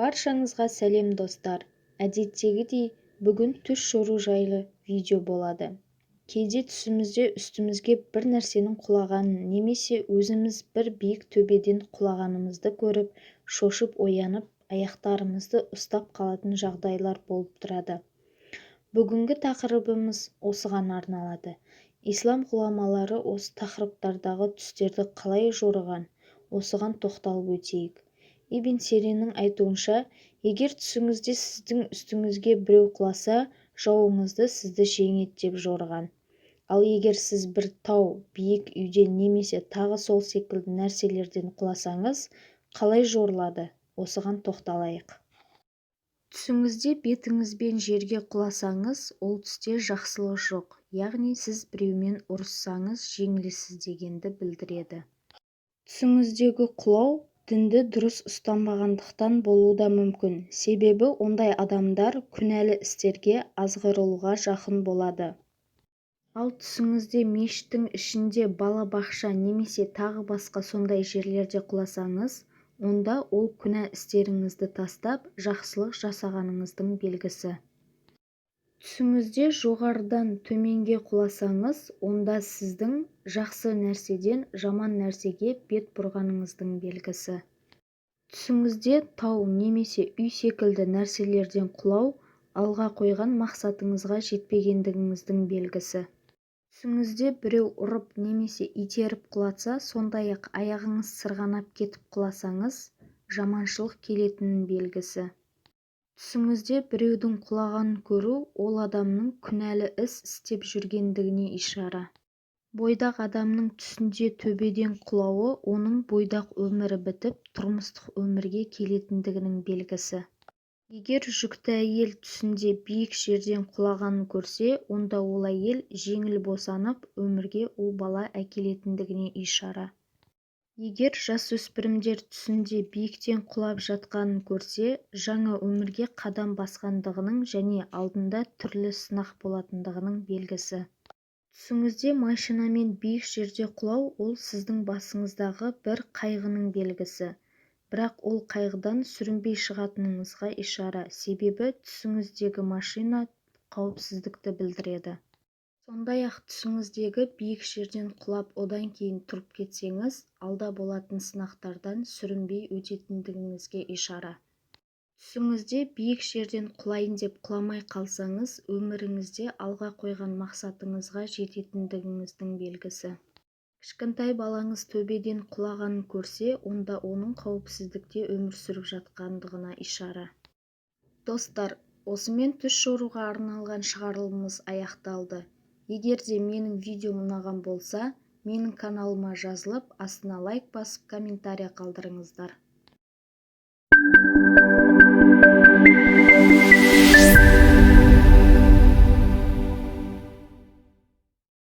Баршаңызға сәлем достар. Әдеттегідей бүгін түс жору жайлы видео болады. Кейде түсімізде үстімізге бір нәрсенің құлағанын немесе өзіміз бір биік төбеден құлағанымызды көріп, шошып оянып, аяқтарымызды ұстап қалатын жағдайлар болып тұрады. Бүгінгі тақырыбымыз осыған арналады. Ислам ғұламалары осы тақырыптардағы түстерді қалай жорыған, осыған тоқталып өтейік. Ибн Сириннің айтуынша, егер түсіңізде сіздің үстіңізге біреу құласа, жауыңызды сізді жеңеді деп жорыған. Ал егер сіз бір тау, биік үйден немесе тағы сол секілді нәрселерден құласаңыз, қалай жорылады? Осыған тоқталайық. Түсіңізде бетіңізбен жерге құласаңыз, ол түсте жақсылық жоқ, яғни сіз біреумен ұрыссаңыз жеңілесіз дегенді білдіреді. Түсіңіздегі құлау дінді дұрыс ұстанбағандықтан болуы да мүмкін, себебі ондай адамдар күнәлі істерге азғырылуға жақын болады. Ал түсіңізде мешіттің ішінде, балабақша немесе тағы басқа сондай жерлерде құласаңыз, онда ол күнә істеріңізді тастап, жақсылық жасағаныңыздың белгісі. Түсіңізде жоғарыдан төменге құласаңыз, онда сіздің жақсы нәрседен жаман нәрсеге бет бұрғаныңыздың белгісі. Түсіңізде тау немесе үй секілді нәрселерден құлау, алға қойған мақсатыңызға жетпегендігіңіздің белгісі. Түсіңізде біреу ұрып немесе итеріп құлатса, сондай-ақ аяғыңыз сырғанап кетіп құласаңыз, жаманшылық келетінінің белгісі. Түсіңізде біреудің құлағанын көру, ол адамның күнәлі іс істеп жүргендігіне ишара. Бойдақ адамның түсінде төбеден құлауы, оның бойдақ өмірі бітіп, тұрмыстық өмірге келетіндігінің белгісі. Егер жүкті әйел түсінде биік жерден құлағанын көрсе, онда ол әйел жеңіл босанып, өмірге ұл бала әкелетіндігіне ишара. Егер жасөспірімдер түсінде биіктен құлап жатқанын көрсе, жаңа өмірге қадам басқандығының және алдында түрлі сынақ болатындығының белгісі. Түсіңізде машинамен биік жерде құлау, ол сіздің басыңыздағы бір қайғының белгісі. Бірақ ол қайғыдан сүрінбей шығатыныңызға ишара, себебі түсіңіздегі машина қауіпсіздікті білдіреді. Сондай-ақ түсіңіздегі биік жерден құлап, одан кейін тұрып кетсеңіз, алда болатын сынақтардан сүрінбей өтетіндігіңізге ишара. Түсіңізде биік жерден құлайын деп құламай қалсаңыз, өміріңізде алға қойған мақсатыңызға жететіндігіңіздің белгісі. Кішкентай балаңыз төбеден құлағанын көрсе, онда оның қауіпсіздікте өмір сүріп жатқандығына ишара. Достар, осымен түс жоруға арналған шығарылымымыз аяқталды. Егер де менің видеом ұнаған болса, менің каналыма жазылып, астына лайк басып, комментария қалдырыңыздар.